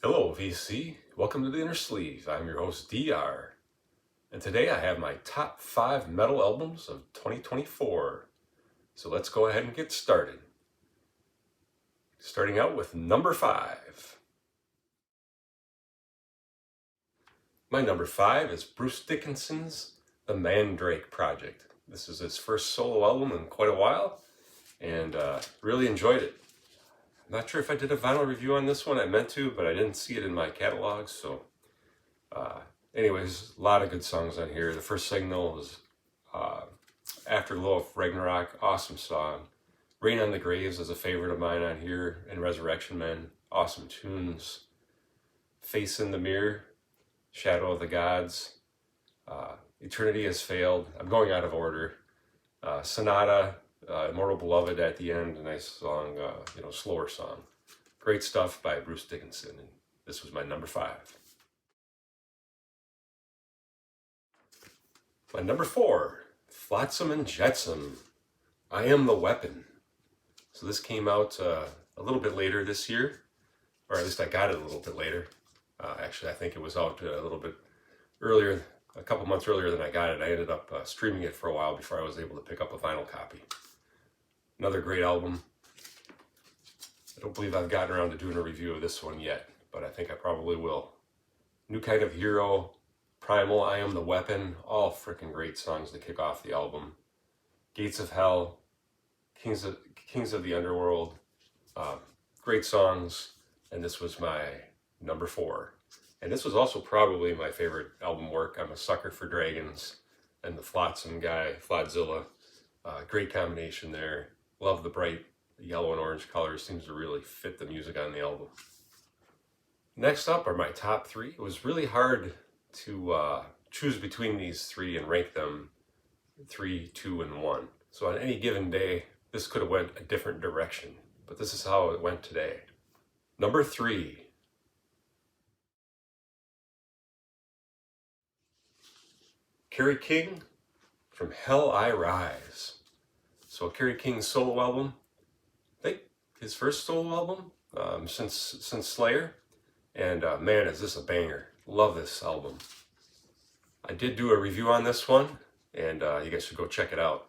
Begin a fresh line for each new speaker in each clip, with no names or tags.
Hello VC, welcome to the Inner Sleeve. I'm your host DR, and today I have my top 5 metal albums of 2024. So let's go ahead and get started. Starting out with number 5. My number 5 is Bruce Dickinson's The Mandrake Project. This is his first solo album in quite a while, and really enjoyed it. I'm not sure if I did a vinyl review on this one. I meant to, but I didn't see it in my catalog, so anyways, a lot of good songs on here. The first single was After Love Ragnarok, awesome song. Rain on the Graves is a favorite of mine on here, and Resurrection Man, awesome tunes. Face in the Mirror, Shadow of the Gods, Eternity Has Failed. I'm going out of order. Sonata, Immortal Beloved at the end, a nice song, slower song. Great stuff by Bruce Dickinson, and this was my number 5. My number 4, Flatsome and Jetsam, I Am the Weapon. So this came out a little bit later this year, or at least I got it a little bit later. Actually, I think it was out a little bit earlier, a couple months earlier than I got it. I ended up streaming it for a while before I was able to pick up a vinyl copy. Another great album. I don't believe I've gotten around to doing a review of this one yet, but I think I probably will. New Kind of Hero, Primal, I Am the Weapon, all freaking great songs to kick off the album. Gates of Hell, Kings of the Underworld, great songs, and this was my number 4. And this was also probably my favorite album work. I'm a sucker for Dragons and the Flatsome guy, Flotzilla. Great combination there. Love the bright yellow and orange colors. Seems to really fit the music on the album. Next up are my top 3. It was really hard to choose between these 3 and rank them 3, 2, and 1. So on any given day, this could have went a different direction, but this is how it went today. Number 3. Carri King, From Hell I Rise. So Carri King's solo album, I think his first solo album since Slayer, and man, is this a banger. Love this album. I did do a review on this one, and you guys should go check it out.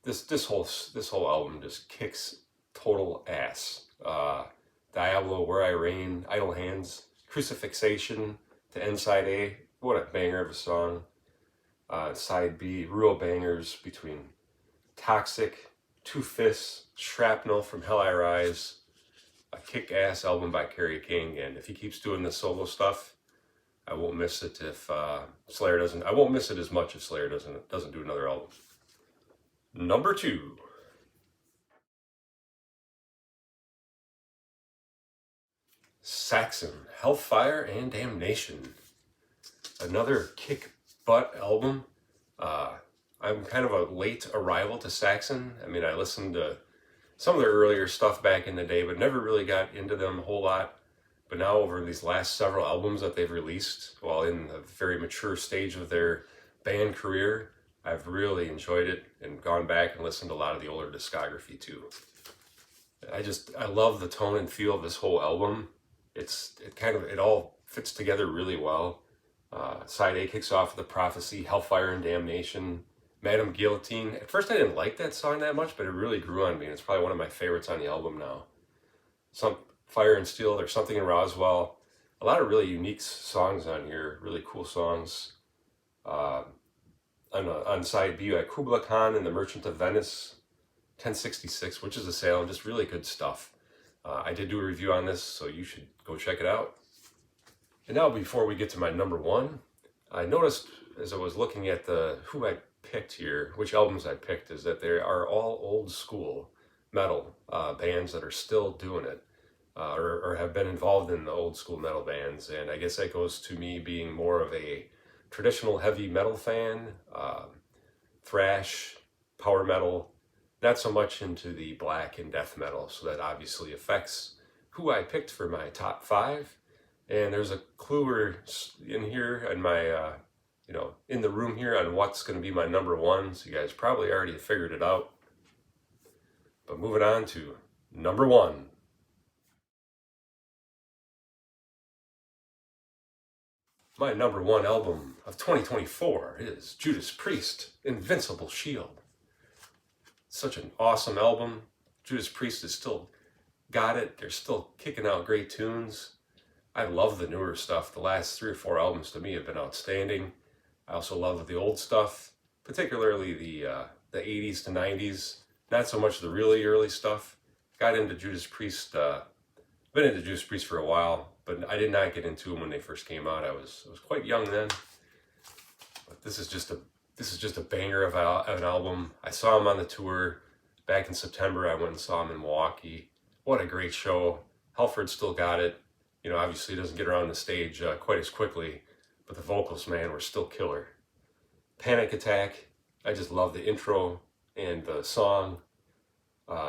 This whole album just kicks total ass. Diablo, Where I Reign, Idle Hands, Crucifixation to End Side A. What a banger of a song. Side B, real bangers between Toxic, Two Fists, Shrapnel, From Hell I Rise. A kick-ass album by Carri King, and if he keeps doing the solo stuff, I won't miss it if Slayer doesn't. I won't miss it as much if Slayer doesn't do another album. Number 2. Saxon, Hellfire and Damnation. Another kick-butt album. I'm kind of a late arrival to Saxon. I mean, I listened to some of their earlier stuff back in the day, but never really got into them a whole lot. But now over these last several albums that they've released, while in a very mature stage of their band career, I've really enjoyed it and gone back and listened to a lot of the older discography too. I love the tone and feel of this whole album. It all fits together really well. Side A kicks off with The Prophecy, Hellfire and Damnation, Madame Guillotine. At first I didn't like that song that much, but it really grew on me, and it's probably one of my favorites on the album now. Some Fire and Steel, There's Something in Roswell. A lot of really unique songs on here, really cool songs. On side B, you had Kubla Khan and The Merchant of Venice, 1066, which is a sale, and just really good stuff. I did do a review on this, so you should go check it out. And now before we get to my number 1, I noticed as I was looking at who I picked here, which albums I picked, is that they are all old school metal bands that are still doing it, or have been involved in the old school metal bands. And I guess that goes to me being more of a traditional heavy metal fan, thrash, power metal, not so much into the black and death metal. So that obviously affects who I picked for my top 5. And there's a clue in here in my, in the room here on what's going to be my number 1. So you guys probably already figured it out. But moving on to number 1. My number one album of 2024 is Judas Priest, Invincible Shield. Such an awesome album. Judas Priest is still got it. They're still kicking out great tunes. I love the newer stuff. The last 3 or 4 albums to me have been outstanding. I also love the old stuff, particularly the 80s to 90s. Not so much the really early stuff. Got into Judas Priest, been into Judas Priest for a while, but I did not get into them when they first came out. I was quite young then. But this is just a banger of an album. I saw him on the tour back in September. I went and saw him in Milwaukee. What a great show. Halford still got it. You know, obviously he doesn't get around the stage quite as quickly, but the vocals, man, were still killer. Panic Attack, I just love the intro and the song.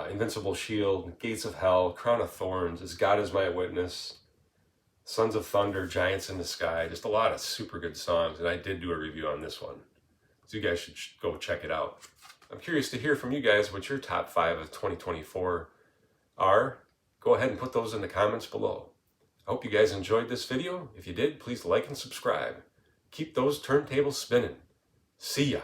Invincible Shield, Gates of Hell, Crown of Thorns, As God Is My Witness, Sons of Thunder, Giants in the Sky, just a lot of super good songs, and I did do a review on this one, so you guys should go check it out. I'm curious to hear from you guys what your top 5 of 2024 are. Go ahead and put those in the comments below. I hope you guys enjoyed this video. If you did, please like and subscribe. Keep those turntables spinning. See ya.